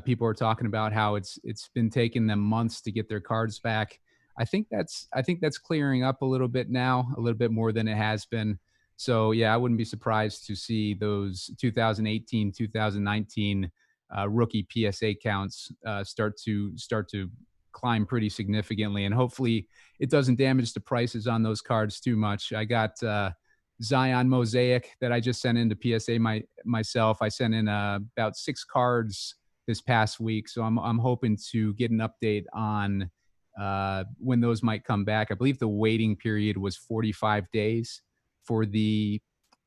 People are talking about how it's been taking them months to get their cards back. I think that's clearing up a little bit now, a little bit more than it has been. So yeah, I wouldn't be surprised to see those 2018, 2019 rookie PSA counts start to climb pretty significantly, and hopefully it doesn't damage the prices on those cards too much. I got Zion Mosaic that I just sent into PSA myself. I sent in about 6 cards this past week, so I'm hoping to get an update on when those might come back. I believe the waiting period was 45 days for the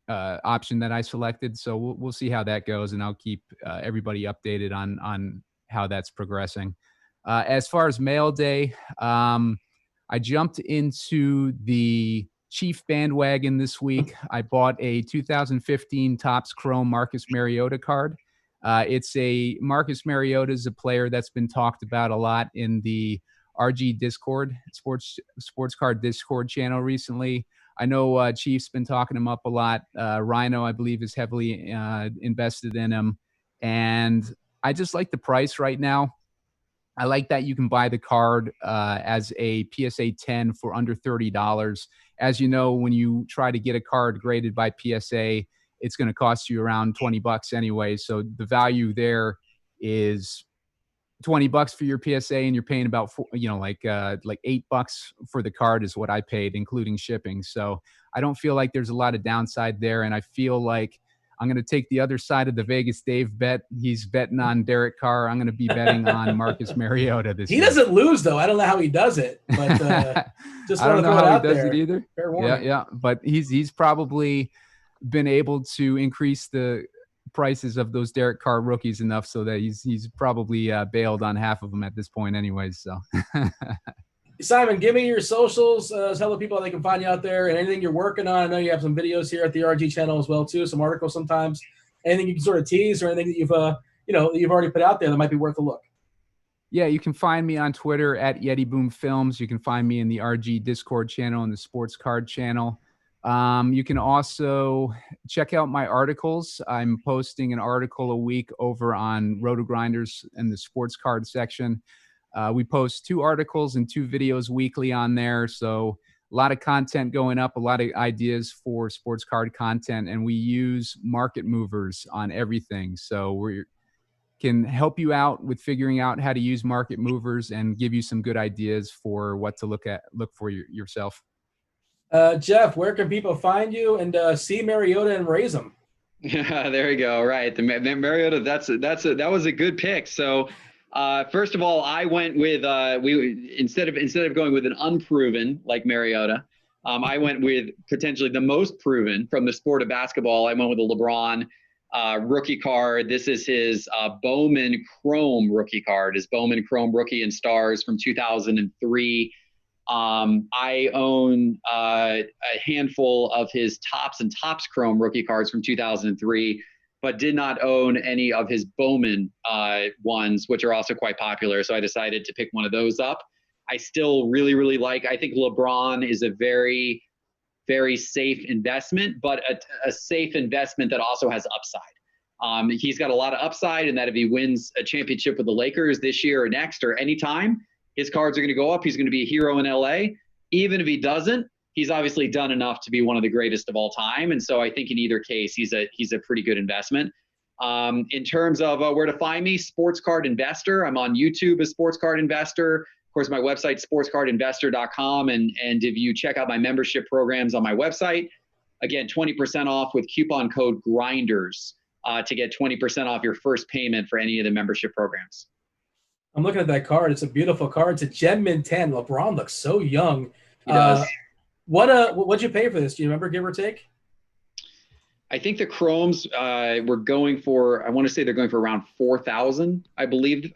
option that I selected, so we'll see how that goes, and I'll keep everybody updated on how that's progressing. As far as mail day, I jumped into the Chief bandwagon this week. I bought a 2015 Topps Chrome Marcus Mariota card. Marcus Mariota is a player that's been talked about a lot in the RG Discord, Sports Card Discord channel recently. I know Chief's been talking him up a lot. Rhino, I believe, is heavily invested in him. And I just like the price right now. I like that you can buy the card as a PSA 10 for under $30. As you know, when you try to get a card graded by PSA, it's going to cost you around $20 anyway. So the value there is $20 for your PSA, and you're paying about like $8 for the card is what I paid, including shipping. So I don't feel like there's a lot of downside there, and I feel like I'm going to take the other side of the Vegas Dave bet. He's betting on Derek Carr. I'm going to be betting on Marcus Mariota this year. He doesn't lose, though. I don't know how he does it, but just I don't know how he does there. it either. Fair warning. Yeah. But he's probably been able to increase the prices of those Derek Carr rookies enough so that he's probably bailed on half of them at this point anyways. So Simon, give me your socials. Tell the people how they can find you out there and anything you're working on. I know you have some videos here at the RG channel as well too, some articles sometimes. Anything you can sort of tease or anything that you've already put out there that might be worth a look. Yeah, you can find me on Twitter at Yeti Boom Films. You can find me in the RG Discord channel and the Sports Card channel. You can also check out my articles. I'm posting an article a week over on RotoGrinders in the Sports Card section. We post 2 articles and 2 videos weekly on there. So a lot of content going up, a lot of ideas for sports card content, and we use market movers on everything. So we can help you out with figuring out how to use market movers and give you some good ideas for what to look for yourself. Geoff, where can people find you and see Mariota and raise them? Yeah, there you go. Right. The Mariota, that was a good pick. So, first of all, I went with instead of going with an unproven like Mariota, I went with potentially the most proven from the sport of basketball. I went with a LeBron rookie card. This is his Bowman Chrome rookie card, his Bowman Chrome rookie and stars from 2003. I own a handful of his Tops and Tops Chrome rookie cards from 2003, but did not own any of his Bowman ones, which are also quite popular. So I decided to pick one of those up. I still really, really I think LeBron is a very, very safe investment, but a safe investment that also has upside. He's got a lot of upside in that if he wins a championship with the Lakers this year or next or anytime, his cards are going to go up. He's going to be a hero in LA. Even if he doesn't, he's obviously done enough to be one of the greatest of all time. And so I think in either case, he's a pretty good investment. In terms of where to find me, SportsCardInvestor. I'm on YouTube as SportsCardInvestor. Of course, my website, SportsCardInvestor.com. And if you check out my membership programs on my website, again, 20% off with coupon code GRINDERS to get 20% off your first payment for any of the membership programs. I'm looking at that card. It's a beautiful card. It's a Gem Mint 10. LeBron looks so young. He does. What'd you pay for this? Do you remember, give or take? I think the Chromes were going for, I want to say they're going for around 4,000. I believe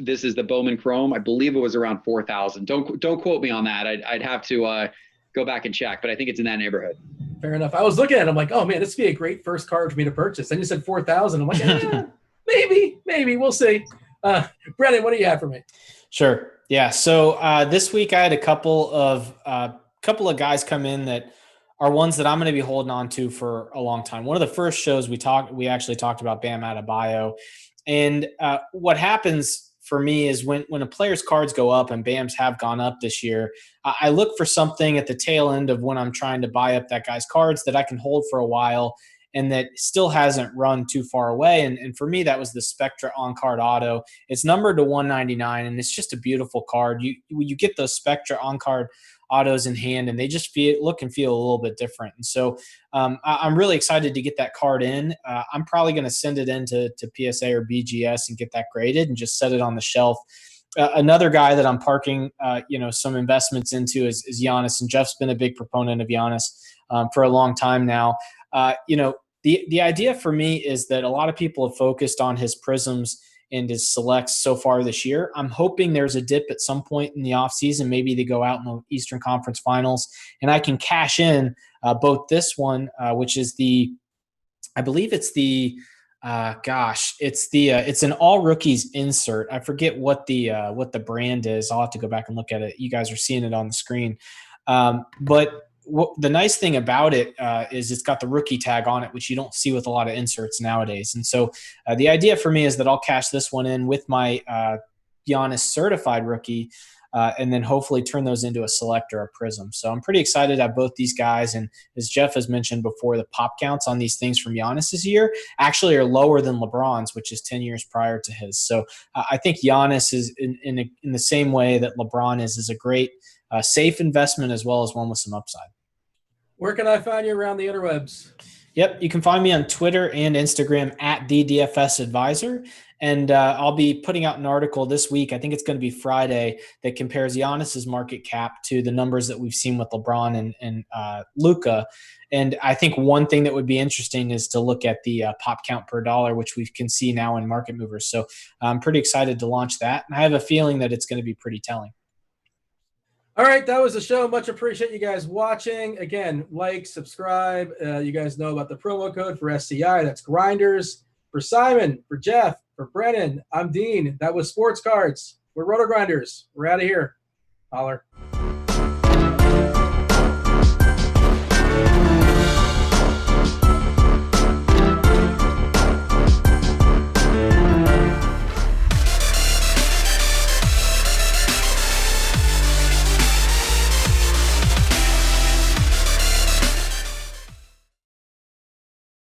this is the Bowman Chrome. I believe it was around 4,000. Don't quote me on that. I'd have to go back and check, but I think it's in that neighborhood. Fair enough. I was looking at it. I'm like, oh man, this would be a great first card for me to purchase. Then you said 4,000. I'm like, maybe we'll see. Brennan, what do you have for me? Sure. Yeah. So this week I had a couple of guys come in that are ones that I'm going to be holding on to for a long time. One of the first shows we actually talked about Bam Adebayo, and what happens for me is when a player's cards go up, and Bam's have gone up this year, I look for something at the tail end of when I'm trying to buy up that guy's cards that I can hold for a while and that still hasn't run too far away. And for me, that was the Spectra on-card auto. It's numbered to 199, and it's just a beautiful card. You get those Spectra on-card autos in hand, and they just look and feel a little bit different. And so I'm really excited to get that card in. I'm probably going to send it into PSA or BGS and get that graded and just set it on the shelf. Another guy that I'm parking some investments into is Giannis, and Geoff's been a big proponent of Giannis for a long time now. The idea for me is that a lot of people have focused on his prisms and his selects so far this year. I'm hoping there's a dip at some point in the offseason. Maybe they go out in the Eastern Conference Finals, and I can cash in both this one, which is it's an all rookies insert. I forget what the brand is. I'll have to go back and look at it. You guys are seeing it on the screen. But the nice thing about it is it's got the rookie tag on it, which you don't see with a lot of inserts nowadays. And so the idea for me is that I'll cash this one in with my Giannis certified rookie and then hopefully turn those into a select or a prism. So I'm pretty excited at both these guys. And as Geoff has mentioned before, the pop counts on these things from Giannis this year actually are lower than LeBron's, which is 10 years prior to his. So I think Giannis is in the same way that LeBron is a great safe investment as well as one with some upside. Where can I find you around the interwebs? Yep, you can find me on Twitter and Instagram at the DFS Advisor. And I'll be putting out an article this week, I think it's going to be Friday, that compares Giannis's market cap to the numbers that we've seen with LeBron and Luka. And I think one thing that would be interesting is to look at the pop count per dollar, which we can see now in Market Movers. So I'm pretty excited to launch that. And I have a feeling that it's going to be pretty telling. All right, that was the show. Much appreciate you guys watching. Again, like, subscribe. You guys know about the promo code for SCI. That's Grinders. For Simon, for Geoff, for Brennan, I'm Dean. That was Sports Cards. We're RotoGrinders. We're out of here. Holler.